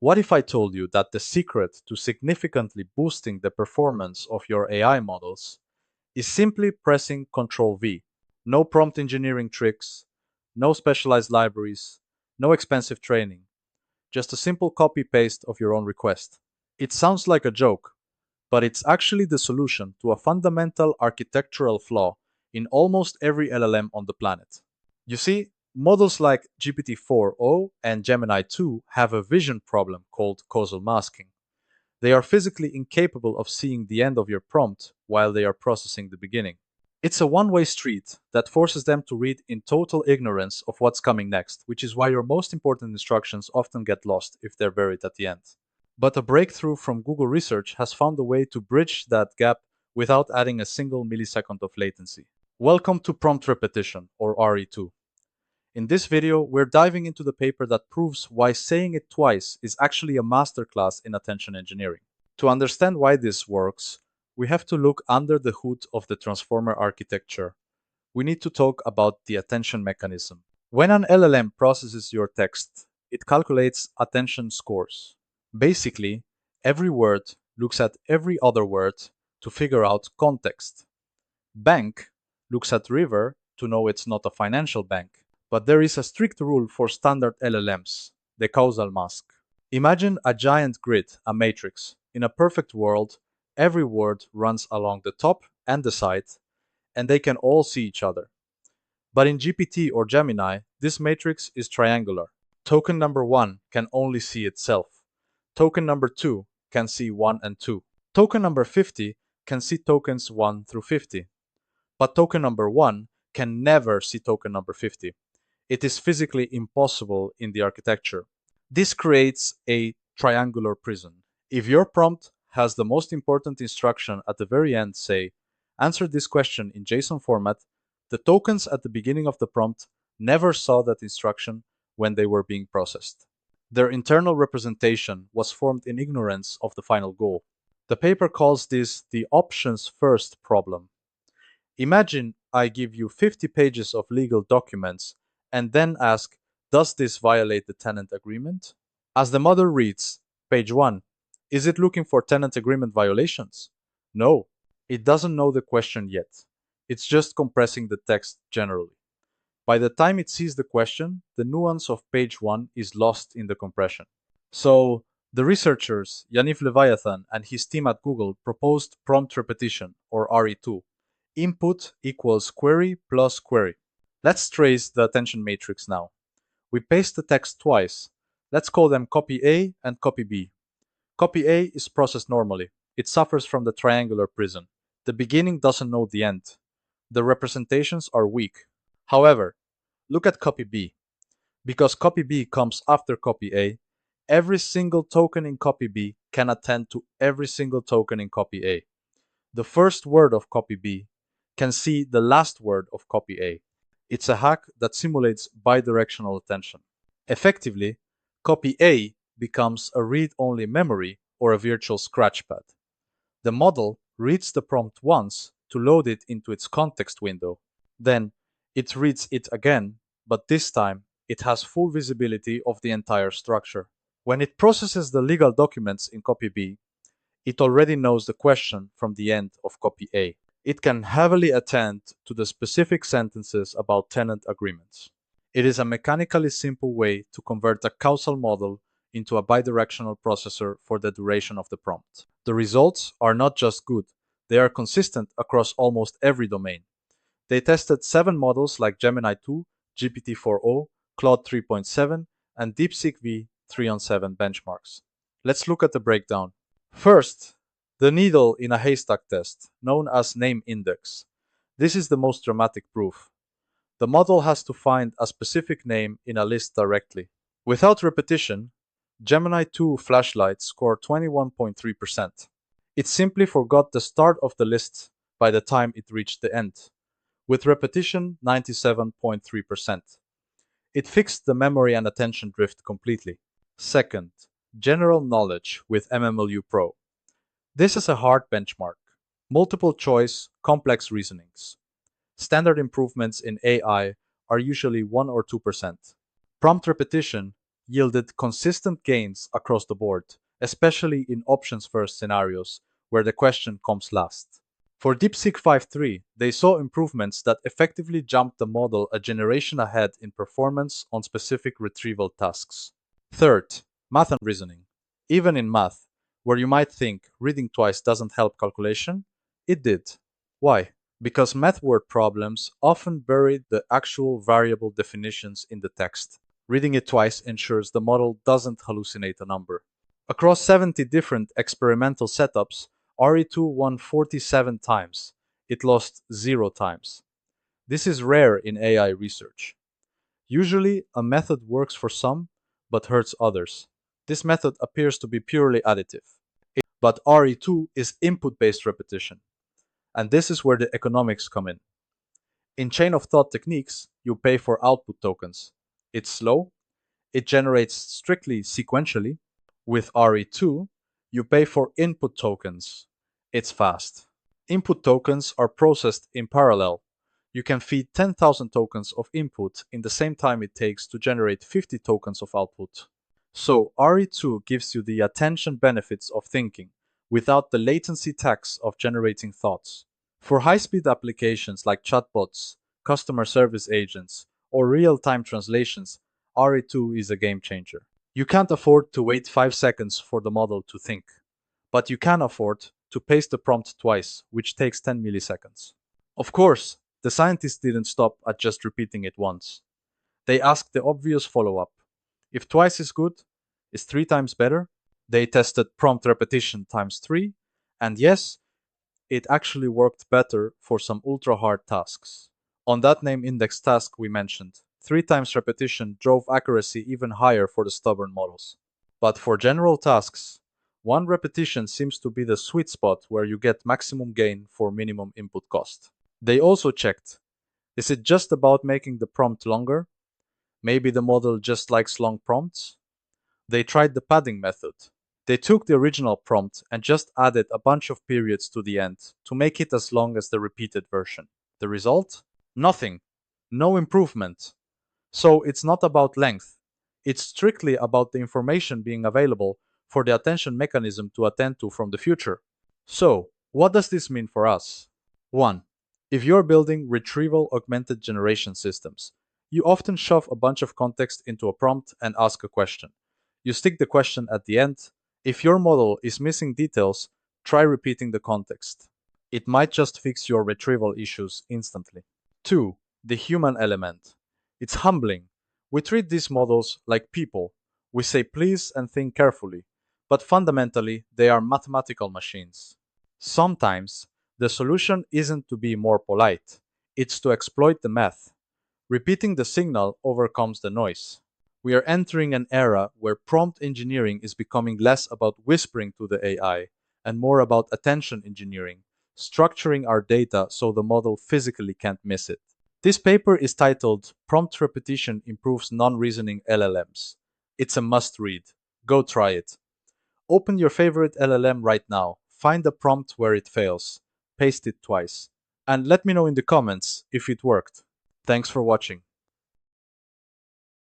What if I told you that the secret to significantly boosting the performance of your AI models is simply pressing Ctrl V? No prompt engineering tricks, no specialized libraries, no expensive training, just a simple copy-paste of your own request. It sounds like a joke, but it's actually the solution to a fundamental architectural flaw in almost every LLM on the planet. You see, models like GPT-4o and Gemini 2 have a vision problem called causal masking. They are physically incapable of seeing the end of your prompt while they are processing the beginning. It's a one-way street that forces them to read in total ignorance of what's coming next, which is why your most important instructions often get lost if they're buried at the end. But a breakthrough from Google research has found a way to bridge that gap without adding a single millisecond of latency. Welcome to prompt repetition, or RE2. In this video, we're diving into the paper that proves why saying it twice is actually a masterclass in attention engineering. To understand why this works, we have to look under the hood of the transformer architecture. We need to talk about the attention mechanism. When an LLM processes your text, it calculates attention scores. Basically, every word looks at every other word to figure out context. Bank looks at river to know it's not a financial bank. But there is a strict rule for standard LLMs, the Causal Mask. Imagine a giant grid, a matrix. In a perfect world, every word runs along the top and the side, and they can all see each other. But in GPT or Gemini, this matrix is triangular. Token number 1 can only see itself. Token number 2 can see 1 and 2. Token number 50 can see tokens 1 through 50. But token number 1 can never see token number 50. It is physically impossible in the architecture. This creates a triangular prison. If your prompt has the most important instruction at the very end, say, answer this question in JSON format, the tokens at the beginning of the prompt never saw that instruction when they were being processed. Their internal representation was formed in ignorance of the final goal. The paper calls this the options first problem. Imagine I give you 50 pages of legal documents and then ask, does this violate the tenant agreement? As the model reads, page 1, is it looking for tenant agreement violations? No, it doesn't know the question yet. It's just compressing the text generally. By the time it sees the question, the nuance of page 1 is lost in the compression. So, the researchers, Yaniv Leviathan and his team at Google, proposed prompt repetition, or RE2. Input equals query plus query. Let's trace the attention matrix now. We paste the text twice. Let's call them copy A and copy B. Copy A is processed normally. It suffers from the triangular prison. The beginning doesn't know the end. The representations are weak. However, look at copy B. Because copy B comes after copy A, every single token in copy B can attend to every single token in copy A. The first word of copy B can see the last word of copy A. It's a hack that simulates bidirectional attention. Effectively, copy A becomes a read-only memory or a virtual scratchpad. The model reads the prompt once to load it into its context window. Then it reads it again, but this time it has full visibility of the entire structure. When it processes the legal documents in copy B, it already knows the question from the end of copy A. It can heavily attend to the specific sentences about tenant agreements. It is a mechanically simple way to convert a causal model into a bidirectional processor for the duration of the prompt. The results are not just good, they are consistent across almost every domain. They tested 7 models like Gemini 2, GPT-4o, Claude 3.7, and DeepSeek v 3-on-7 benchmarks. Let's look at the breakdown. First, the needle in a haystack test, known as name index. This is the most dramatic proof. The model has to find a specific name in a list directly. Without repetition, Gemini 2 flashlight scored 21.3%. It simply forgot the start of the list by the time it reached the end. With repetition, 97.3%. It fixed the memory and attention drift completely. Second, general knowledge with MMLU Pro. This is a hard benchmark. Multiple choice, complex reasonings. Standard improvements in AI are usually 1 or 2%. Prompt repetition yielded consistent gains across the board, especially in options-first scenarios, where the question comes last. For DeepSeek 5.3, they saw improvements that effectively jumped the model a generation ahead in performance on specific retrieval tasks. Third, math and reasoning. Even in math, where you might think reading twice doesn't help calculation, it did. Why? Because math word problems often bury the actual variable definitions in the text. Reading it twice ensures the model doesn't hallucinate a number. Across 70 different experimental setups, RE2 won 47 times. It lost 0 times. This is rare in AI research. Usually, a method works for some, but hurts others. This method appears to be purely additive. But RE2 is input-based repetition. And this is where the economics come in. In chain of thought techniques, you pay for output tokens. It's slow. It generates strictly sequentially. With RE2, you pay for input tokens. It's fast. Input tokens are processed in parallel. You can feed 10,000 tokens of input in the same time it takes to generate 50 tokens of output. So RE2 gives you the attention benefits of thinking without the latency tax of generating thoughts. For high-speed applications like chatbots, customer service agents, or real-time translations, RE2 is a game changer. You can't afford to wait 5 seconds for the model to think, but you can afford to paste the prompt twice, which takes 10 milliseconds. Of course, the scientists didn't stop at just repeating it once. They asked the obvious follow-up. If twice is good, is 3 times better? They tested prompt repetition times 3, and yes, it actually worked better for some ultra-hard tasks. On that name index task we mentioned, 3 times repetition drove accuracy even higher for the stubborn models. But for general tasks, 1 repetition seems to be the sweet spot where you get maximum gain for minimum input cost. They also checked, is it just about making the prompt longer? Maybe the model just likes long prompts? They tried the padding method. They took the original prompt and just added a bunch of periods to the end to make it as long as the repeated version. The result? Nothing. No improvement. So it's not about length. It's strictly about the information being available for the attention mechanism to attend to from the future. So, what does this mean for us? 1. If you're building retrieval augmented generation systems, you often shove a bunch of context into a prompt and ask a question. You stick the question at the end. If your model is missing details, try repeating the context. It might just fix your retrieval issues instantly. 2. The human element. It's humbling. We treat these models like people. We say please and think carefully, but fundamentally they are mathematical machines. Sometimes, the solution isn't to be more polite, it's to exploit the math. Repeating the signal overcomes the noise. We are entering an era where prompt engineering is becoming less about whispering to the AI and more about attention engineering, structuring our data so the model physically can't miss it. This paper is titled Prompt Repetition Improves Non-Reasoning LLMs. It's a must-read. Go try it. Open your favorite LLM right now, find the prompt where it fails, paste it twice, and let me know in the comments if it worked. Thanks for watching.